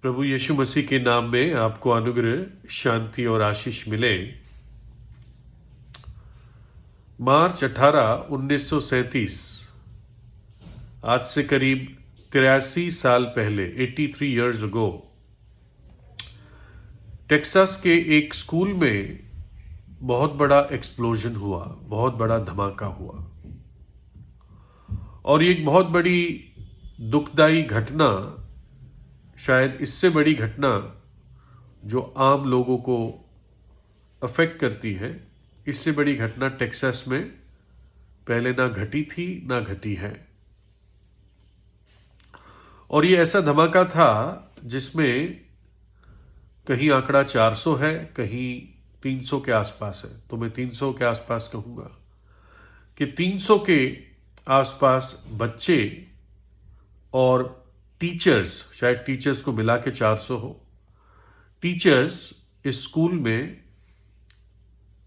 प्रभु यीशु मसीह के नाम में आपको अनुग्रह, शांति और आशीष मिले। मार्च 18, 1937, आज से करीब 83 साल पहले, 83 years ago, टेक्सास के एक स्कूल में बहुत बड़ा एक्सप्लोजन हुआ, बहुत बड़ा धमाका हुआ। और ये एक बहुत बड़ी दुखदाई घटना, शायद इससे बड़ी घटना जो आम लोगों को अफेक्ट करती है, इससे बड़ी घटना टेक्सास में पहले ना घटी थी ना घटी है। और ये ऐसा धमाका था जिसमें कहीं आंकड़ा 400 है, कहीं 300 के आसपास है। तो मैं 300 के आसपास कहूँगा कि 300 के आसपास बच्चे और टीचर्स, शायद टीचर्स को मिला के 400 हो, टीचर्स इस स्कूल में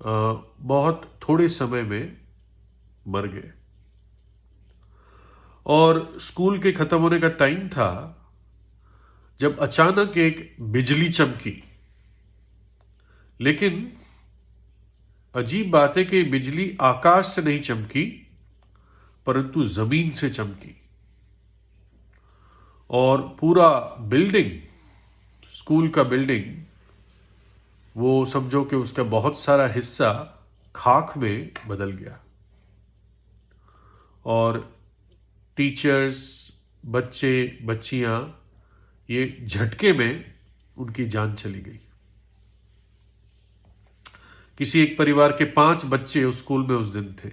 बहुत थोड़े समय में मर गए। और स्कूल के खत्म होने का टाइम था जब अचानक एक बिजली चमकी। लेकिन अजीब बात है कि बिजली आकाश से नहीं चमकी, परंतु जमीन से चमकी। और पूरा बिल्डिंग, स्कूल का बिल्डिंग, वो समझो कि उसका बहुत सारा हिस्सा खाक में बदल गया। और टीचर्स, बच्चे, बच्चियां, ये झटके में उनकी जान चली गई। किसी एक परिवार के 5 बच्चे उस स्कूल में उस दिन थे,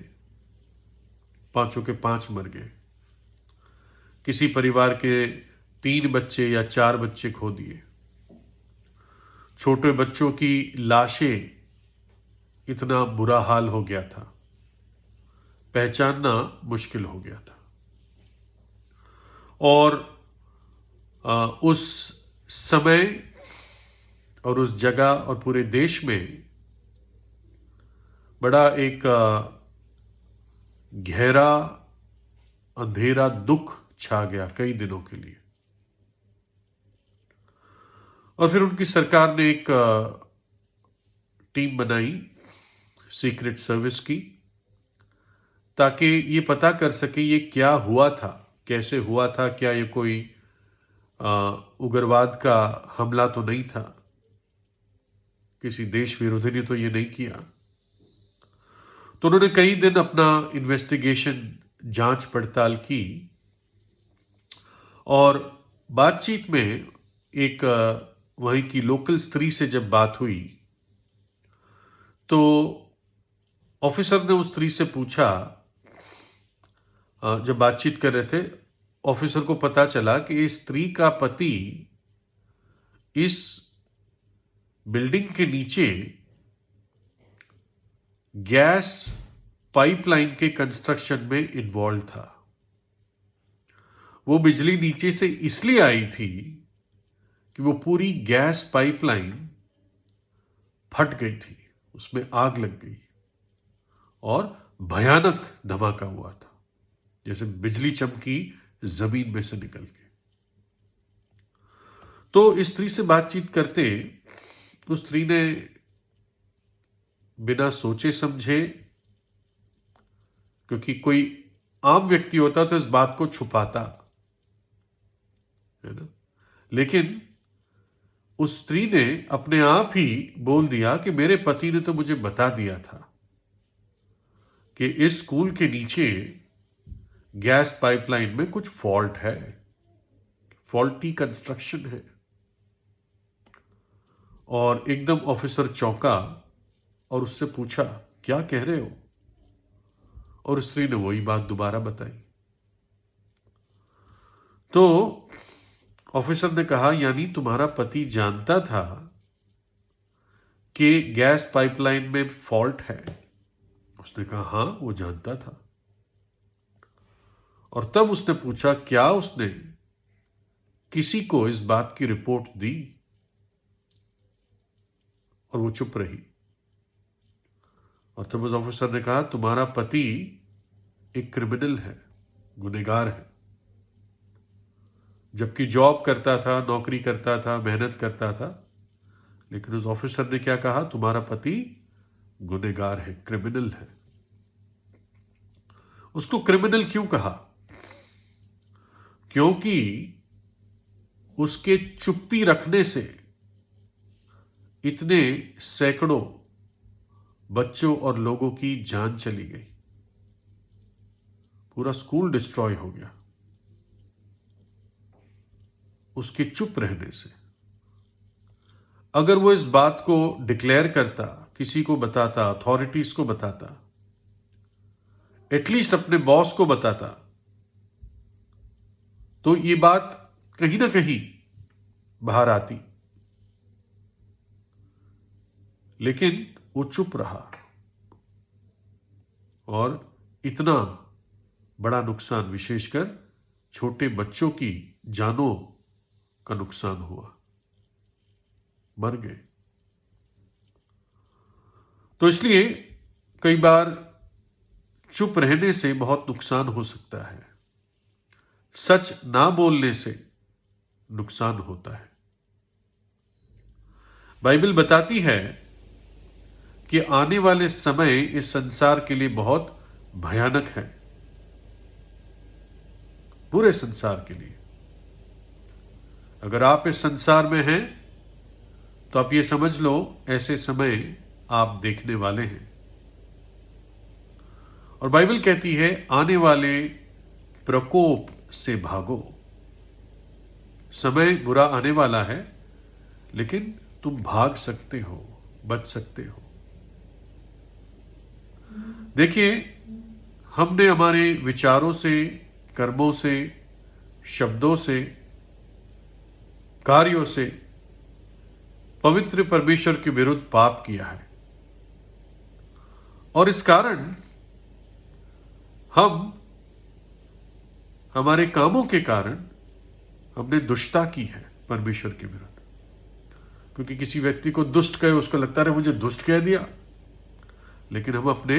5 के 5 मर गए। किसी परिवार के 3 बच्चे या 4 बच्चे खो दिए। छोटे बच्चों की लाशें, इतना बुरा हाल हो गया था, पहचानना मुश्किल हो गया था। और उस समय और उस जगह और पूरे देश में बड़ा एक गहरा अंधेरा दुख छा गया कई दिनों के लिए। और फिर उनकी सरकार ने एक टीम बनाई, सीक्रेट सर्विस की, ताकि ये पता कर सके ये क्या हुआ था, कैसे हुआ था, क्या ये कोई उग्रवाद का हमला तो नहीं था, किसी देश विरोधी ने तो ये नहीं किया। तो उन्होंने कई दिन अपना इन्वेस्टिगेशन, जांच पड़ताल की। और बातचीत में एक वहीं की लोकल स्त्री से जब बात हुई तो ऑफिसर ने उस स्त्री से पूछा, जब बातचीत कर रहे थे, ऑफिसर को पता चला कि इस स्त्री का पति इस बिल्डिंग के नीचे गैस पाइपलाइन के कंस्ट्रक्शन में इन्वॉल्व था। वो बिजली नीचे से इसलिए आई थी कि वो पूरी गैस पाइपलाइन फट गई थी, उसमें आग लग गई और भयानक धमाका हुआ था, जैसे बिजली चमकी जमीन में से निकल के। तो इस स्त्री से बातचीत करते उस स्त्री ने बिना सोचे समझे, क्योंकि कोई आम व्यक्ति होता तो इस बात को छुपाता, है ना, लेकिन उस स्त्री ने अपने आप ही बोल दिया कि मेरे पति ने तो मुझे बता दिया था कि इस स्कूल के नीचे गैस पाइपलाइन में कुछ फॉल्ट है, फॉल्टी कंस्ट्रक्शन है। और एकदम ऑफिसर चौंका और उससे पूछा, क्या कह रहे हो? और स्त्री ने वही बात दोबारा बताई। तो ऑफिसर ने कहा, यानी तुम्हारा पति जानता था कि गैस पाइपलाइन में फॉल्ट है? उसने कहा, हाँ, वो जानता था। और तब उसने पूछा, क्या उसने किसी को इस बात की रिपोर्ट दी? और वो चुप रही। और तब उस ऑफिसर ने कहा, तुम्हारा पति एक क्रिमिनल है, गुनहगार है, जबकि जॉब करता था, नौकरी करता था, मेहनत करता था, लेकिन उस ऑफिसर ने क्या कहा? तुम्हारा पति गुनहगार है, क्रिमिनल है। उसको क्रिमिनल क्यों कहा? क्योंकि उसके चुप्पी रखने से इतने सैकड़ों बच्चों और लोगों की जान चली गई, पूरा स्कूल डिस्ट्रॉय हो गया उसके चुप रहने से। अगर वो इस बात को डिक्लेयर करता, किसी को बताता, अथॉरिटीज को बताता, एटलीस्ट अपने बॉस को बताता, तो ये बात कहीं ना कहीं बाहर आती। लेकिन वो चुप रहा और इतना बड़ा नुकसान, विशेषकर छोटे बच्चों की जानों का नुकसान हुआ, मर गए। तो इसलिए कई बार चुप रहने से बहुत नुकसान हो सकता है, सच ना बोलने से नुकसान होता है। बाइबल बताती है कि आने वाले समय इस संसार के लिए बहुत भयानक है, पूरे संसार के लिए। अगर आप इस संसार में हैं तो आप ये समझ लो ऐसे समय आप देखने वाले हैं। और बाइबल कहती है आने वाले प्रकोप से भागो। समय बुरा आने वाला है, लेकिन तुम भाग सकते हो, बच सकते हो। देखिए, हमने हमारे विचारों से, कर्मों से, शब्दों से, कार्यों से पवित्र परमेश्वर के विरुद्ध पाप किया है, और इस कारण हमारे कामों के कारण हमने दुष्टता की है परमेश्वर के विरुद्ध। क्योंकि किसी व्यक्ति को दुष्ट कहे, उसको लगता है मुझे दुष्ट कह दिया, लेकिन हम अपने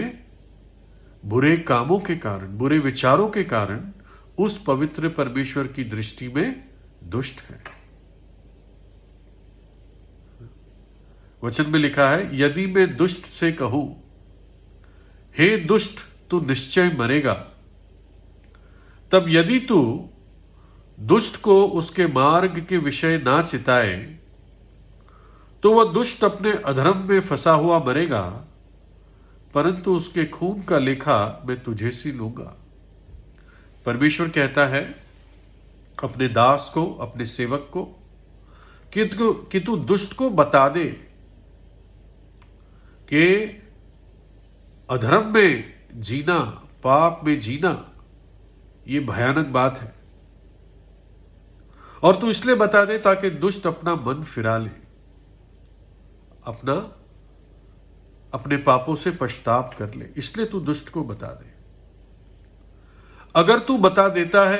बुरे कामों के कारण, बुरे विचारों के कारण उस पवित्र परमेश्वर की दृष्टि में दुष्ट है। वचन में लिखा है, यदि मैं दुष्ट से कहूं, हे दुष्ट तू निश्चय मरेगा, तब यदि तू दुष्ट को उसके मार्ग के विषय ना चिताए, तो वह दुष्ट अपने अधर्म में फंसा हुआ मरेगा, परंतु उसके खून का लेखा मैं तुझे से लूंगा। परमेश्वर कहता है अपने दास को, अपने सेवक को, कि तू दुष्ट को बता दे कि अधर्म में जीना, पाप में जीना, ये भयानक बात है। और तू इसलिए बता दे ताकि दुष्ट अपना मन फिरा ले, अपने पापों से पश्चाताप कर ले। इसलिए तू दुष्ट को बता दे। अगर तू बता देता है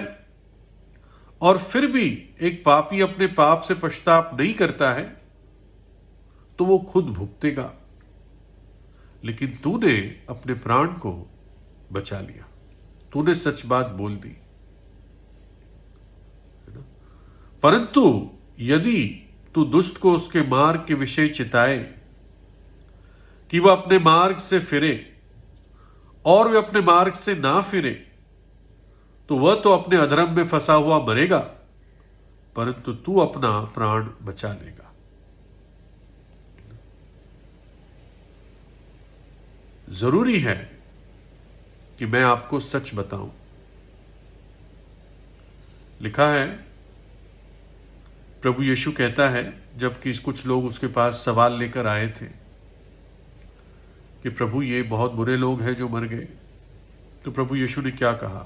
और फिर भी एक पापी अपने पाप से पश्चाताप नहीं करता है, तो वो खुद भुगतेगा। लेकिन तूने अपने प्राण को बचा लिया, तूने सच बात बोल दी। परंतु यदि तू दुष्ट को उसके मार्ग के विषय चिताए कि वह अपने मार्ग से फिरे, और वे अपने मार्ग से ना फिरे, तो वह तो अपने अधर्म में फंसा हुआ मरेगा, परंतु तू अपना प्राण बचा लेगा। जरूरी है कि मैं आपको सच बताऊं। लिखा है, प्रभु यीशु कहता है, जबकि कुछ लोग उसके पास सवाल लेकर आए थे कि प्रभु ये बहुत बुरे लोग हैं जो मर गए, तो प्रभु यीशु ने क्या कहा?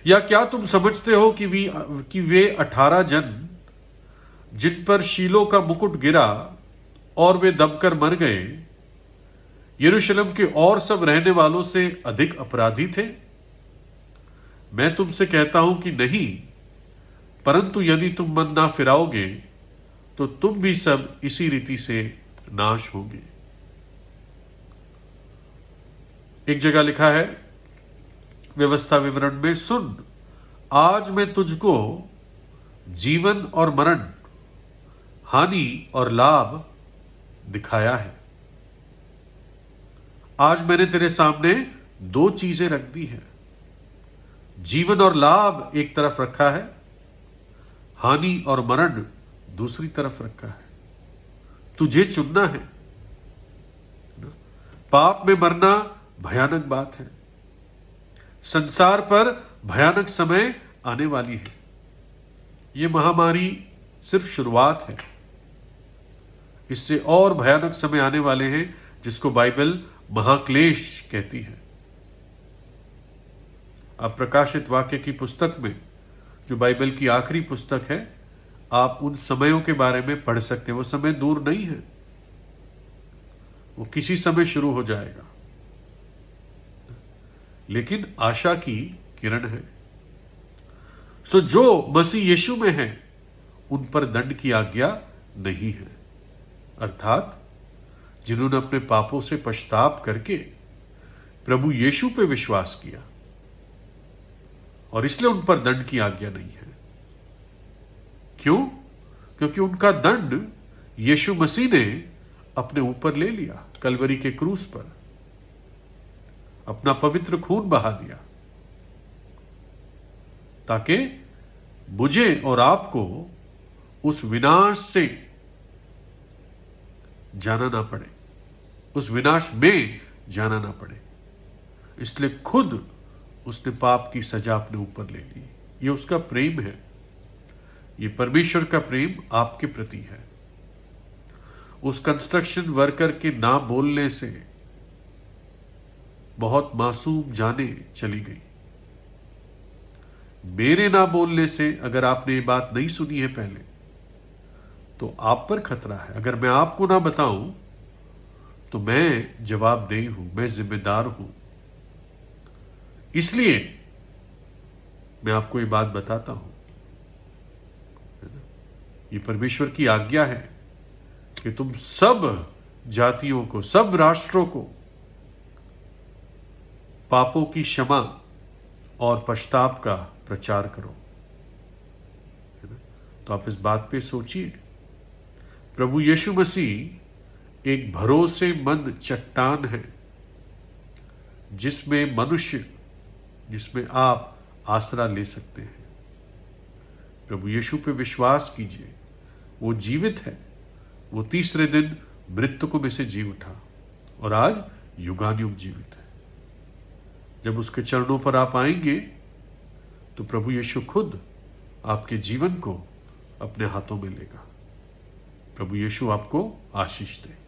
या क्या तुम समझते हो कि वे 18 जन जिन पर शीलो का मुकुट गिरा और वे दबकर मर गए, यरूशलेम के और सब रहने वालों से अधिक अपराधी थे? मैं तुमसे कहता हूं कि नहीं, परंतु यदि तुम मन ना फिराओगे तो तुम भी सब इसी रीति से नाश होंगे। एक जगह लिखा है व्यवस्था विवरण में, सुन, आज मैं तुझको जीवन और मरण, हानि और लाभ दिखाया है। आज मैंने तेरे सामने दो चीजें रख दी हैं। जीवन और लाभ एक तरफ रखा है, हानि और मरण दूसरी तरफ रखा है। तुझे चुनना है। पाप में मरना भयानक बात है। संसार पर भयानक समय आने वाली है। यह महामारी सिर्फ शुरुआत है। इससे और भयानक समय आने वाले हैं, जिसको बाइबल महाक्लेश कहती है। आप प्रकाशित वाक्य की पुस्तक में, जो बाइबल की आखिरी पुस्तक है, आप उन समयों के बारे में पढ़ सकते हैं। वो समय दूर नहीं है, वो किसी समय शुरू हो जाएगा। लेकिन आशा की किरण है। सो जो मसीह यीशु में है, उन पर दंड की आज्ञा नहीं है। अर्थात जिन्होंने अपने पापों से पश्चाताप करके प्रभु यीशु पे विश्वास किया, और इसलिए उन पर दंड की आज्ञा नहीं है। क्यों? क्योंकि उनका दंड यीशु मसीह ने अपने ऊपर ले लिया। कलवरी के क्रूस पर अपना पवित्र खून बहा दिया, ताकि मुझे और आपको उस विनाश से जाना ना पड़े, उस विनाश में जाना ना पड़े। इसलिए खुद उसने पाप की सजा अपने ऊपर ले ली। ये उसका प्रेम है। ये परमेश्वर का प्रेम आपके प्रति है। उस कंस्ट्रक्शन वर्कर के ना बोलने से बहुत मासूम जाने चली गई। मेरे ना बोलने से, अगर आपने ये बात नहीं सुनी है पहले, तो आप पर खतरा है। अगर मैं आपको ना बताऊं तो मैं जवाबदेह हूं, मैं जिम्मेदार हूं। इसलिए मैं आपको ये बात बताता हूं। ये परमेश्वर की आज्ञा है कि तुम सब जातियों को, सब राष्ट्रों को पापों की क्षमा और पश्चाताप का प्रचार करो। तो आप इस बात पे सोचिए। प्रभु यीशु मसीह एक भरोसेमंद चट्टान है, जिसमें मनुष्य, जिसमें आप आसरा ले सकते हैं। प्रभु यीशु पे विश्वास कीजिए। वो जीवित है। वो तीसरे दिन मृतकों में से जी उठा और आज युगानुयुग जीवित है। जब उसके चरणों पर आप आएंगे तो प्रभु यीशु खुद आपके जीवन को अपने हाथों में लेगा। प्रभु यीशु आपको आशीष दे।